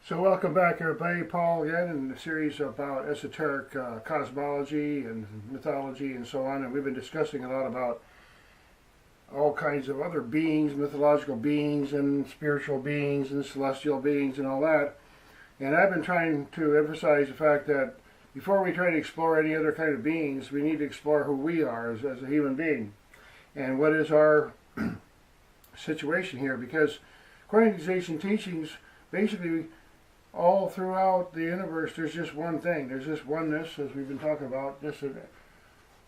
So welcome back everybody, Paul again in the series about esoteric cosmology and mythology and so on, and we've been discussing a lot about all kinds of other beings, mythological beings and spiritual beings and celestial beings and all that. And I've been trying to emphasize the fact that before we try to explore any other kind of beings, we need to explore who we are as a human being and what is our situation here, because according to these ancient teachings, basically all throughout the universe, there's just one thing. There's just oneness, as we've been talking about.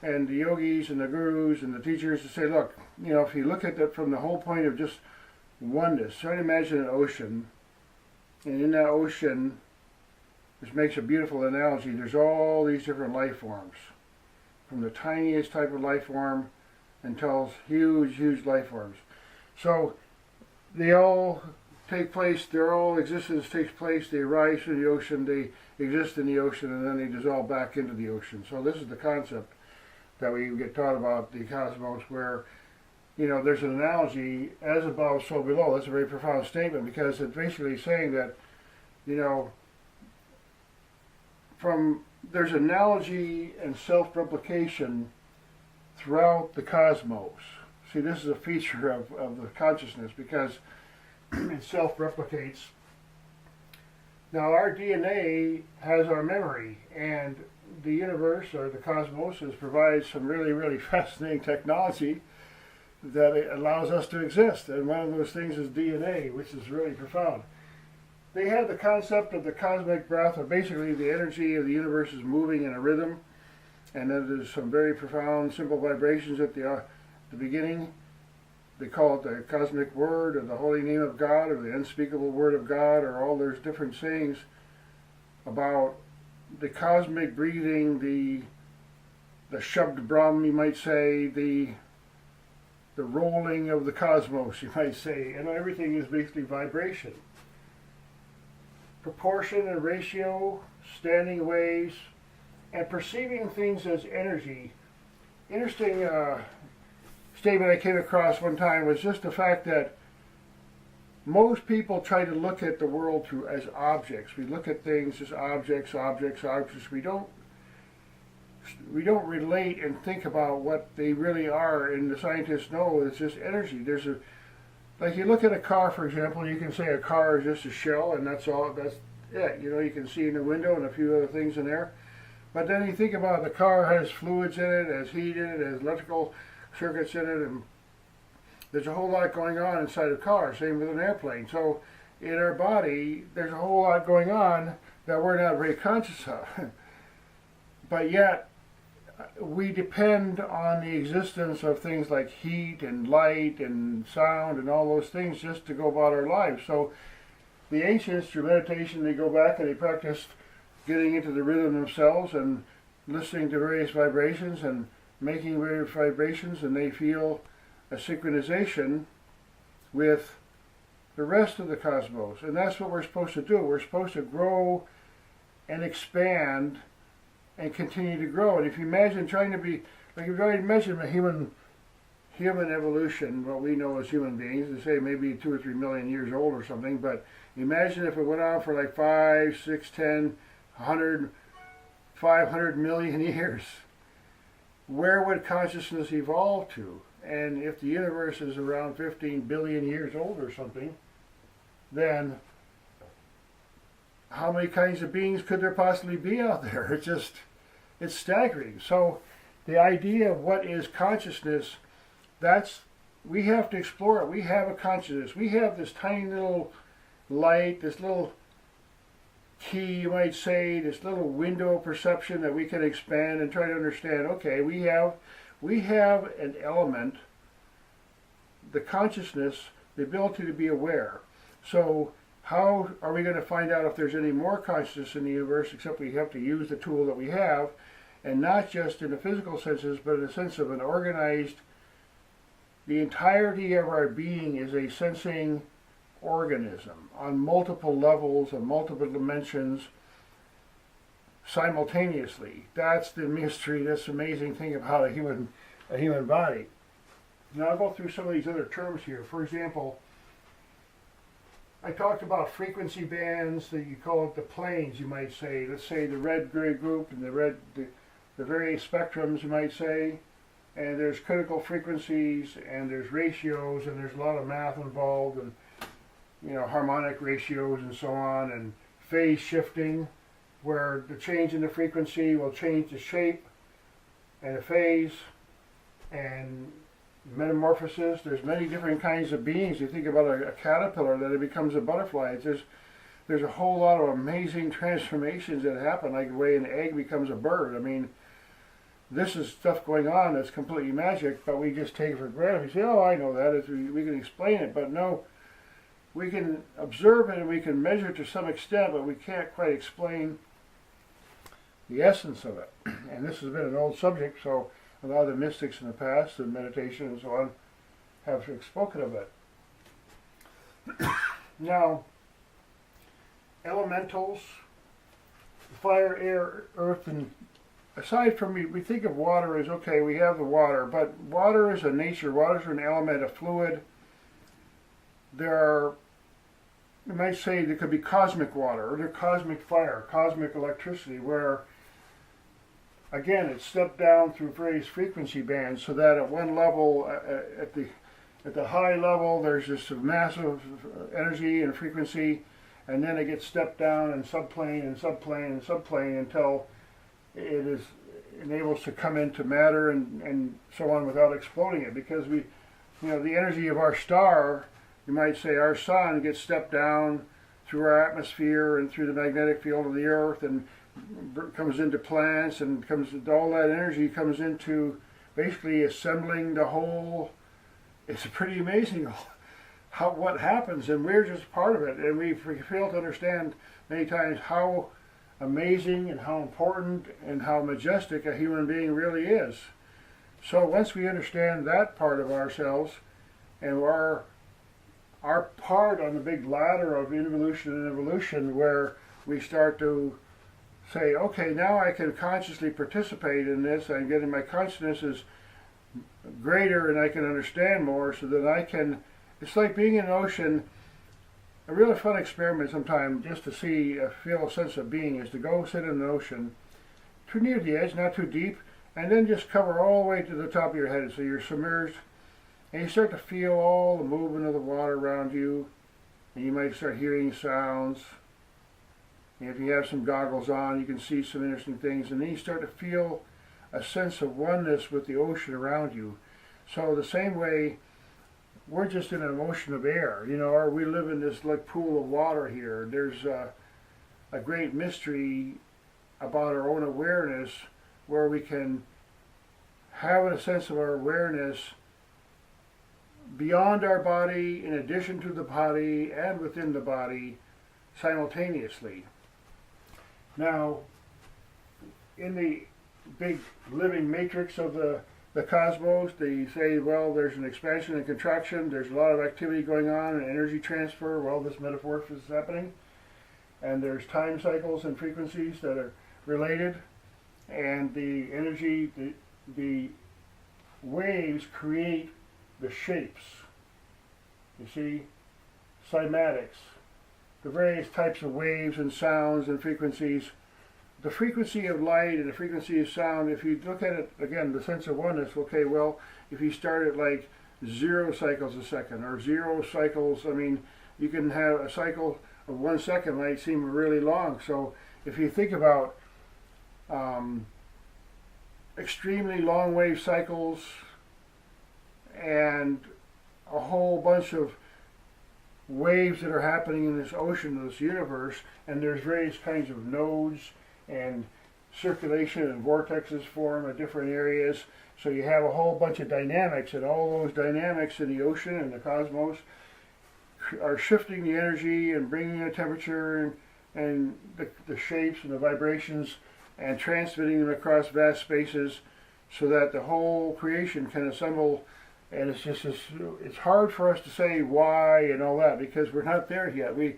And the yogis and the gurus and the teachers to say, look, if you look at that from the whole point of just oneness, try to imagine an ocean. And in that ocean, which makes a beautiful analogy, there's all these different life forms. From the tiniest type of life form until huge, huge life forms. So they all take place, their all existence takes place, they rise from the ocean, they exist in the ocean, and then they dissolve back into the ocean. So this is the concept that we get taught about the cosmos, where, there's an analogy, as above, so below. That's a very profound statement, because it's basically saying that, there's analogy and self-replication throughout the cosmos. See, this is a feature of the consciousness, because it self-replicates. Now our DNA has our memory, and the universe, or the cosmos, provides some really, really fascinating technology that it allows us to exist. And one of those things is DNA, which is really profound. They have the concept of the cosmic breath, or basically the energy of the universe is moving in a rhythm, and then there's some very profound, simple vibrations at the beginning. They call it the cosmic word, or the holy name of God, or the unspeakable word of God, or all there's different sayings about the cosmic breathing, the Shabd Brahm, you might say, the rolling of the cosmos, you might say, and everything is basically vibration. Proportion and ratio, standing waves, and perceiving things as energy. Interesting statement I came across one time was just the fact that most people try to look at the world as objects. We look at things as objects. We don't relate and think about what they really are. And the scientists know it's just energy. Like you look at a car, for example, you can say a car is just a shell, and that's all. That's it. You can see in the window and a few other things in there. But then you think about the car has fluids in it, has heat in it, has electrical circuits in it, and there's a whole lot going on inside a car. Same with an airplane. So in our body, there's a whole lot going on that we're not very conscious of. But yet, we depend on the existence of things like heat and light and sound and all those things just to go about our lives. So the ancients, through meditation, they go back and they practice getting into the rhythm themselves and listening to various vibrations and making various vibrations, and they feel a synchronization with the rest of the cosmos. And that's what we're supposed to do. We're supposed to grow and expand and continue to grow. And if you imagine trying to be, like if you imagine a human evolution, what we know as human beings, they say maybe 2 or 3 million years old or something, but imagine if it went on for like 5, 6, 10, 100, 500 million years. Where would consciousness evolve to? And if the universe is around 15 billion years old or something, then how many kinds of beings could there possibly be out there? It's staggering. So the idea of what is consciousness, we have to explore it. We have a consciousness. We have this tiny little light, this little key, you might say, this little window of perception that we can expand and try to understand. Okay, we have an element, the consciousness, the ability to be aware. So how are we going to find out if there's any more consciousness in the universe, except we have to use the tool that we have, and not just in the physical senses, but in the sense of an organized, the entirety of our being is a sensing organism on multiple levels and multiple dimensions simultaneously. That's the mystery, that's the amazing thing about a human body. Now I'll go through some of these other terms here. For example, I talked about frequency bands, that you call it the planes, you might say. Let's say the red-gray group and the various spectrums, you might say. And there's critical frequencies, and there's ratios, and there's a lot of math involved, and harmonic ratios and so on, and phase shifting, where the change in the frequency will change the shape and the phase, and metamorphosis. There's many different kinds of beings. You think about a caterpillar, that it becomes a butterfly. There's a whole lot of amazing transformations that happen, like the way an egg becomes a bird. I mean, this is stuff going on that's completely magic, but we just take it for granted. We say, oh, I know that. We can explain it, but no, we can observe it and we can measure it to some extent, but we can't quite explain the essence of it. And this has been an old subject, so a lot of the mystics in the past, and meditation and so on, have spoken of it. Now, elementals, fire, air, earth, and aside from, we think of water as, okay, we have the water, but water is a nature, water is an element, a fluid. There are, you might say, there could be cosmic water, or there cosmic fire, cosmic electricity, where again, it's stepped down through various frequency bands, so that at one level, at the high level, there's just a massive energy and frequency, and then it gets stepped down in subplane and subplane and subplane until it is enables to come into matter and so on without exploding it. Because the energy of our star, you might say, our sun gets stepped down through our atmosphere and through the magnetic field of the earth, and comes into plants, and all that energy comes into basically assembling the whole. It's pretty amazing what happens, and we're just part of it, and we fail to understand many times how amazing and how important and how majestic a human being really is. So once we understand that part of ourselves and our part on the big ladder of involution and evolution, where we start to say, okay, now I can consciously participate in this. I'm getting, my consciousness is greater and I can understand more, so that I can, it's like being in an ocean. A really fun experiment sometime, just to feel a sense of being, is to go sit in the ocean, too near the edge, not too deep, and then just cover all the way to the top of your head, so you're submerged, and you start to feel all the movement of the water around you, and you might start hearing sounds. And if you have some goggles on, you can see some interesting things, and then you start to feel a sense of oneness with the ocean around you. So the same way, we're just in an ocean of air, or we live in this like pool of water here. There's a great mystery about our own awareness, where we can have a sense of our awareness beyond our body, in addition to the body, and within the body simultaneously. Now, in the big living matrix of the cosmos, they say, well, there's an expansion and contraction, there's a lot of activity going on, and energy transfer. Well, this metamorphosis is happening, and there's time cycles and frequencies that are related, and the energy, the waves create the shapes. You see, cymatics, the various types of waves and sounds and frequencies. The frequency of light and the frequency of sound, if you look at it, again, the sense of oneness, okay, well, if you start at like 0 cycles a second, or 0 cycles, I mean, you can have a cycle of 1 second might seem really long. So if you think about extremely long wave cycles and a whole bunch of waves that are happening in this ocean, this universe, and there's various kinds of nodes, and circulation and vortexes form at different areas. So you have a whole bunch of dynamics, and all those dynamics in the ocean and the cosmos are shifting the energy and bringing the temperature and the shapes and the vibrations, and transmitting them across vast spaces, so that the whole creation can assemble. And it's hard for us to say why and all that, because we're not there yet. We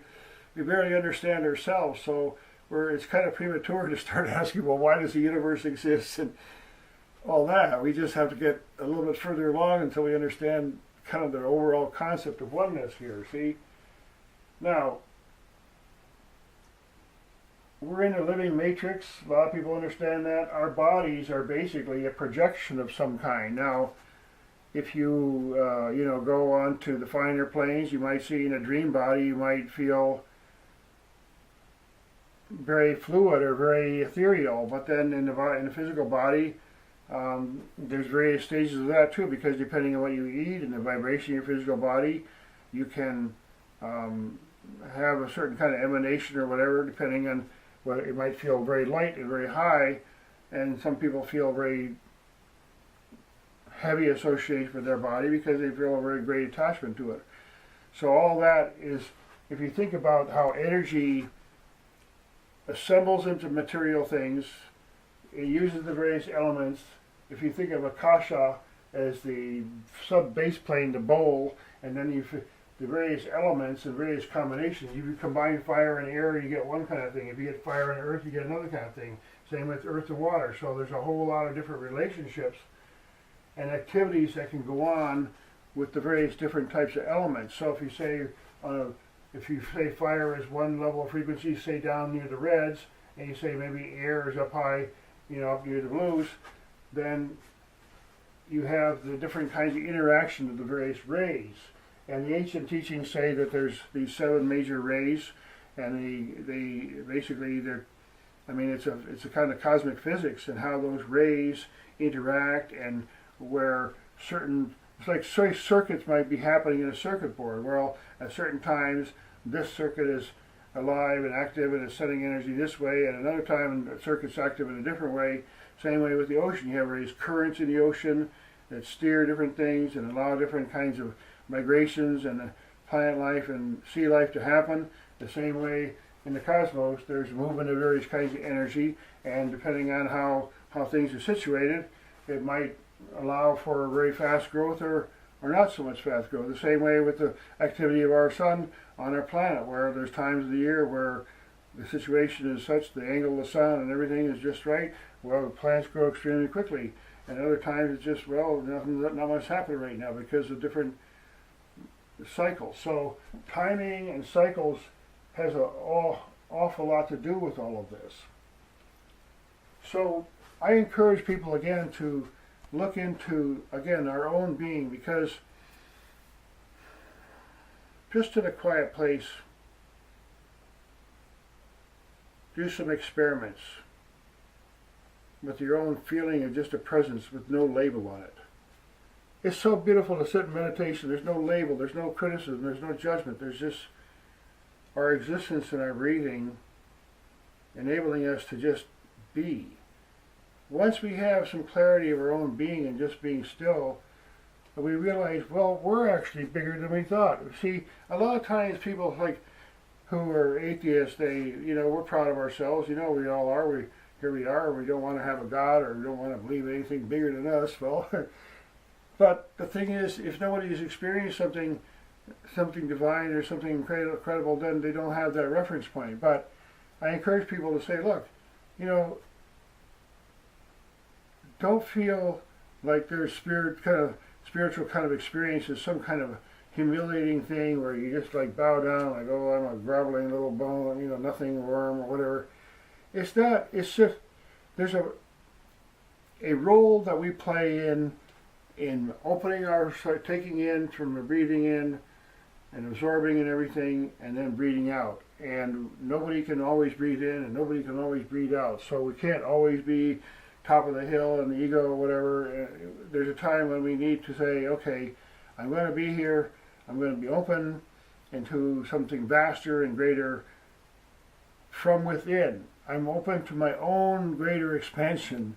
barely understand ourselves, so it's kind of premature to start asking, well, why does the universe exist and all that. We just have to get a little bit further along until we understand kind of the overall concept of oneness here, see? Now, we're in a living matrix. A lot of people understand that. Our bodies are basically a projection of some kind. Now, if you go on to the finer planes, you might see in a dream body, you might feel very fluid or very ethereal. But then in the physical body, there's various stages of that too, because depending on what you eat and the vibration of your physical body, you can have a certain kind of emanation or whatever, depending on whether it might feel very light and very high, and some people feel very heavy association with their body because they feel a very great attachment to it. So all that is, if you think about how energy assembles into material things, it uses the various elements. If you think of akasha as the sub-base plane, the bowl, and then the various elements and various combinations, if you combine fire and air, you get one kind of thing. If you get fire and earth, you get another kind of thing. Same with earth and water. So there's a whole lot of different relationships and activities that can go on with the various different types of elements. So if you say fire is one level of frequency, say down near the reds, and you say maybe air is up high, up near the blues, then you have the different kinds of interaction of the various rays. And the ancient teachings say that there's these 7 major rays, and they basically it's a kind of cosmic physics and how those rays interact, and where it's like circuits might be happening in a circuit board. Well, at certain times this circuit is alive and active and is sending energy this way, and another time the circuit's active in a different way. Same way with the ocean. You have various currents in the ocean that steer different things and allow different kinds of migrations and plant life and sea life to happen. The same way in the cosmos, there's movement of various kinds of energy, and depending on how things are situated, it might allow for very fast growth or not so much fast growth. The same way with the activity of our sun on our planet, where there's times of the year where the situation is such, the angle of the sun and everything is just right, well, the plants grow extremely quickly. And other times it's just, well, not much happening right now because of different cycles. So timing and cycles has an awful lot to do with all of this. So I encourage people again to look into, again, our own being, because just in a quiet place, do some experiments with your own feeling of just a presence with no label on it. It's so beautiful to sit in meditation. There's no label, there's no criticism, there's no judgment. There's just our existence and our breathing enabling us to just be. Once we have some clarity of our own being and just being still, we realize, well, we're actually bigger than we thought. See, a lot of times people who are atheists, we're proud of ourselves. We all are. Here we are. We don't want to have a God, or we don't want to believe anything bigger than us. Well, but the thing is, if nobody's experienced something divine or something incredible, then they don't have that reference point. But I encourage people to say, look, don't feel like their spiritual kind of experience is some kind of humiliating thing where you just bow down, oh, I'm a groveling little bone, nothing, worm or whatever. It's not. It's just there's a role that we play in opening taking in from the breathing in and absorbing and everything, and then breathing out. And nobody can always breathe in, and nobody can always breathe out. So we can't always be top of the hill and the ego or whatever. There's a time when we need to say, okay, I'm going to be here. I'm going to be open into something vaster and greater from within. I'm open to my own greater expansion.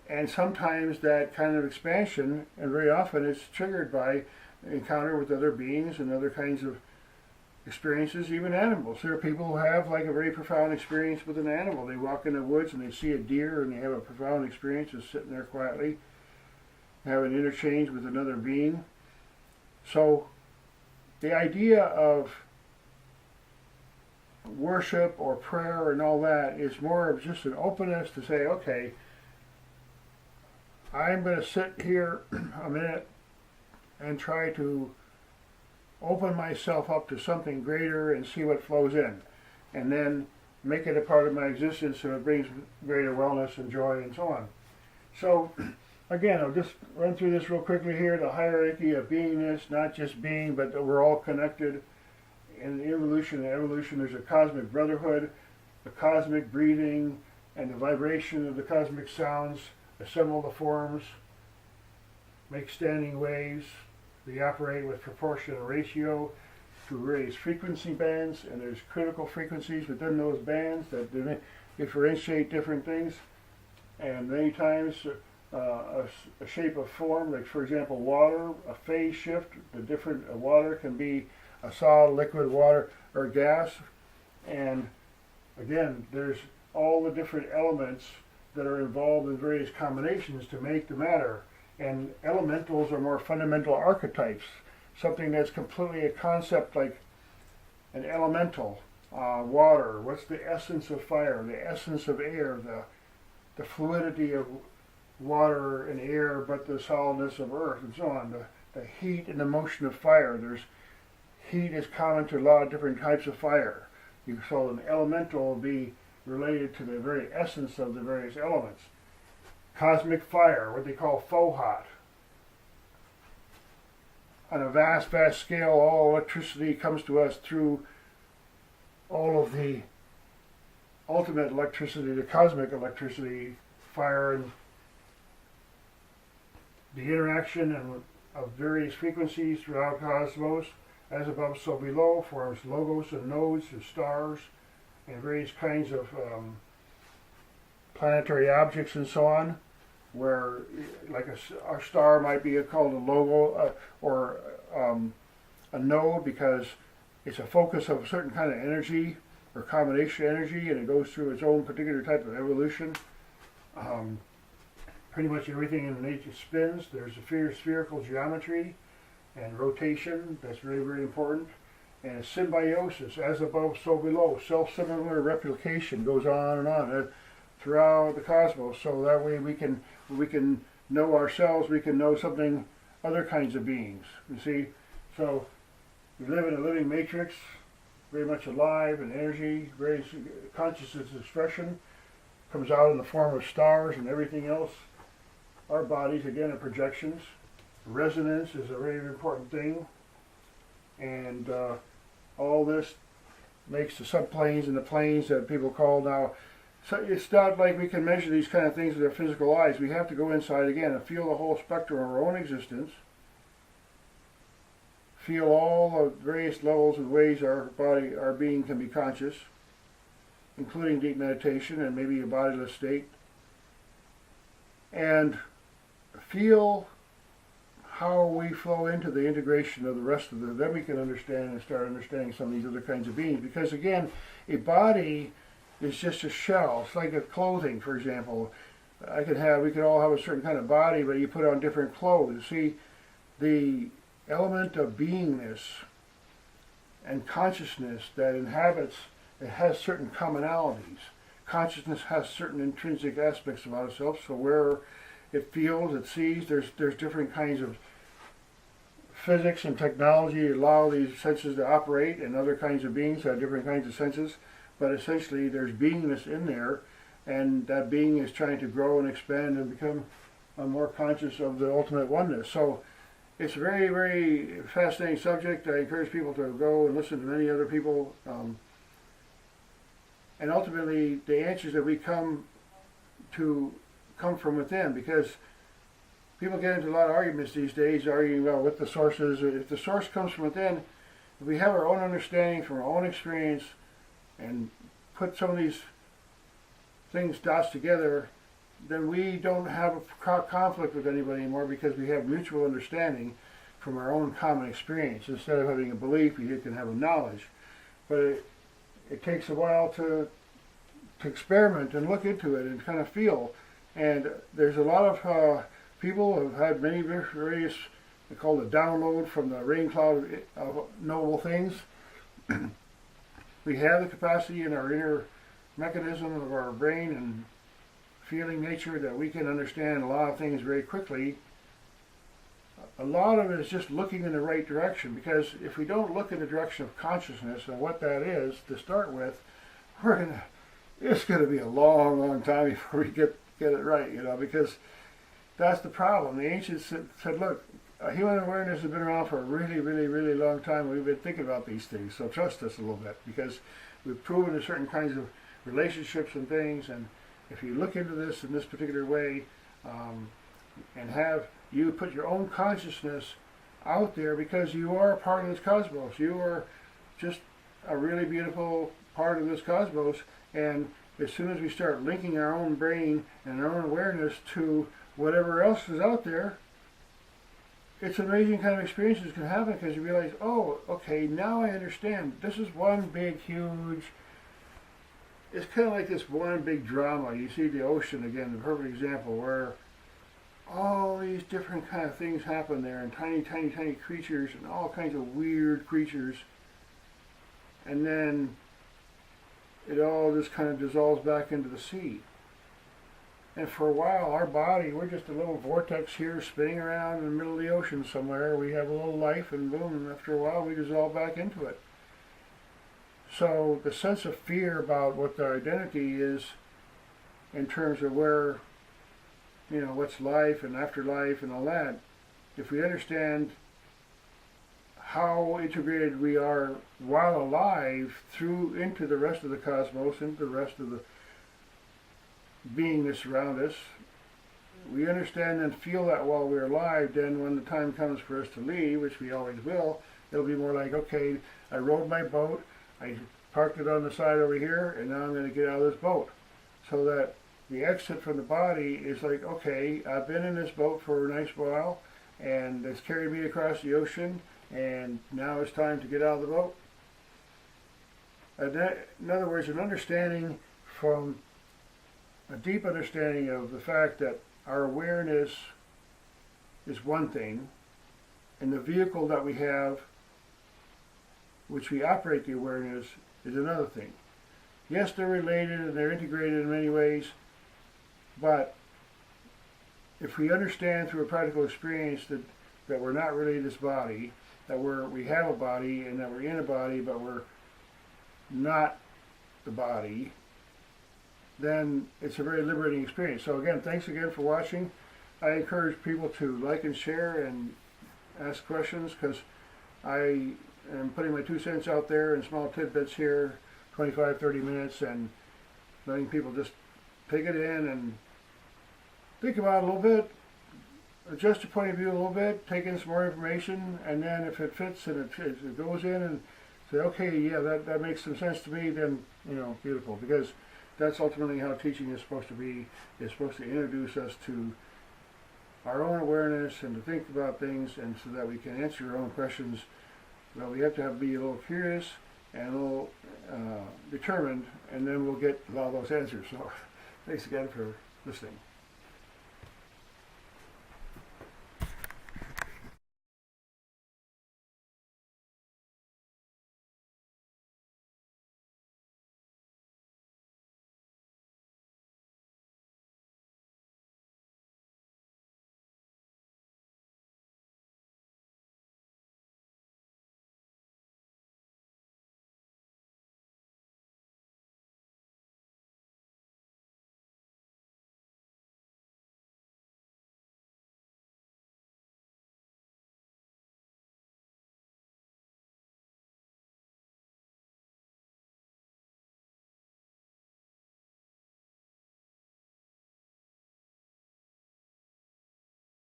And sometimes that kind of expansion, and very often it's triggered by encounter with other beings and other kinds of experiences, even animals. There are people who have a very profound experience with an animal. They walk in the woods and they see a deer and they have a profound experience of sitting there quietly, have an interchange with another being. So the idea of worship or prayer and all that is more of just an openness to say, okay, I'm going to sit here a minute and try to open myself up to something greater and see what flows in, and then make it a part of my existence so it brings greater wellness and joy and so on. So again, I'll just run through this real quickly here, the hierarchy of beingness, not just being, but that we're all connected. In evolution and evolution, there's a cosmic brotherhood, the cosmic breathing, and the vibration of the cosmic sounds assemble the forms, make standing waves. They operate with proportional ratio to various frequency bands, and there's critical frequencies within those bands that differentiate different things. And many times a shape of form, like for example water, a phase shift, the different water can be a solid, liquid, water, or gas. And again, there's all the different elements that are involved in various combinations to make the matter. And elementals are more fundamental archetypes, something that's completely a concept like an elemental, water. What's the essence of fire, the essence of air, the fluidity of water and air, but the solidness of earth, and so on. The heat and the motion of fire. There's heat is common to a lot of different types of fire. So an elemental will be related to the very essence of the various elements. Cosmic fire, what they call fohat. On a vast, vast scale, all electricity comes to us through all of the ultimate electricity, the cosmic electricity, fire, and the interaction of various frequencies throughout cosmos, as above so below, forms logos and nodes and stars and various kinds of planetary objects and so on, where like a star might be called a logo or a node because it's a focus of a certain kind of energy or combination energy, and it goes through its own particular type of evolution. Pretty much everything in nature spins. There's a spherical geometry and rotation. That's very, very important. And symbiosis, as above, so below. Self-similar replication goes on and on throughout the cosmos. So that way we can know ourselves. We can know something, other kinds of beings. You see, so we live in a living matrix, very much alive and energy, very consciousness expression comes out in the form of stars and everything else. Our bodies, again, are projections. Resonance is a very important thing. And all this makes the subplanes and the planes that people call now. So it's not like we can measure these kind of things with our physical eyes. We have to go inside again and feel the whole spectrum of our own existence. Feel all the various levels and ways our body, our being can be conscious, including deep meditation and maybe a bodiless state. And feel how we flow into the integration of the rest of then we can understand and start understanding some of these other kinds of beings. Because again, a body is just a shell. It's like a clothing, for example. We could all have a certain kind of body, but you put on different clothes. See, the element of beingness and consciousness that inhabits, it has certain commonalities. Consciousness has certain intrinsic aspects about itself, so where it feels, it sees, there's different kinds of physics and technology that allow these senses to operate, and other kinds of beings have different kinds of senses, but essentially there's beingness in there, and that being is trying to grow and expand and become more conscious of the ultimate oneness. So it's a very, very fascinating subject. I encourage people to go and listen to many other people, and ultimately the answers that we come from within, because people get into a lot of arguments these days arguing about what the source is. If the source comes from within, if we have our own understanding from our own experience and put some of these dots together, then we don't have a conflict with anybody anymore, because we have mutual understanding from our own common experience. Instead of having a belief, we can have a knowledge. But it takes a while to experiment and look into it and kind of feel. And there's a lot of people who have had many various, they call it download from the rain cloud of noble things. We have the capacity in our inner mechanism of our brain and feeling nature that we can understand a lot of things very quickly. a lot of it is just looking in the right direction, because if we don't look in the direction of consciousness and what that is to start with, it's going to be a long, long time before we get it right, because that's the problem. The ancients said, look, human awareness has been around for a really, really, really long time. We've been thinking about these things, so trust us a little bit, because we've proven there's certain kinds of relationships and things, and if you look into this in this particular way, and have you put your own consciousness out there, because you are a part of this cosmos. You are just a really beautiful part of this cosmos, and as soon as we start linking our own brain and our own awareness to whatever else is out there, it's an amazing kind of experiences can happen, because you realize, oh, okay, now I understand. This is one big, huge, it's kind of like this one big drama. You see the ocean again, the perfect example, where all these different kind of things happen there, and tiny, tiny, tiny creatures, and all kinds of weird creatures, and then it all just kind of dissolves back into the sea. And for a while, our body, we're just a little vortex here spinning around in the middle of the ocean somewhere. We have a little life, and boom, and after a while, we dissolve back into it. So the sense of fear about what the identity is in terms of where, what's life and afterlife and all that, if we understand how integrated we are while alive through into the rest of the cosmos, into the rest of the beingness around us, we understand and feel that while we're alive, then when the time comes for us to leave, which we always will, it'll be more like, okay, I rowed my boat, I parked it on the side over here, and now I'm going to get out of this boat. So that the exit from the body is like, okay, I've been in this boat for a nice while, and it's carried me across the ocean, and now it's time to get out of the boat. And that, in other words, an understanding from a deep understanding of the fact that our awareness is one thing, and the vehicle that we have, which we operate the awareness, is another thing. Yes, they're related and they're integrated in many ways, but if we understand through a practical experience that we're not really this body, that we have a body and that we're in a body, but we're not the body, then it's a very liberating experience. So again, thanks again for watching. I encourage people to like and share and ask questions, because I am putting my 2 cents out there in small tidbits here, 25, 30 minutes, and letting people just take it in and think about it a little bit, adjust your point of view a little bit, take in some more information, and then if it fits and it goes in and say, okay, yeah, that makes some sense to me, then, beautiful. Because that's ultimately how teaching is supposed to be. It's supposed to introduce us to our own awareness and to think about things, and so that we can answer our own questions. Well, we have to be a little curious and a little determined, and then we'll get a lot of those answers. So thanks again for listening.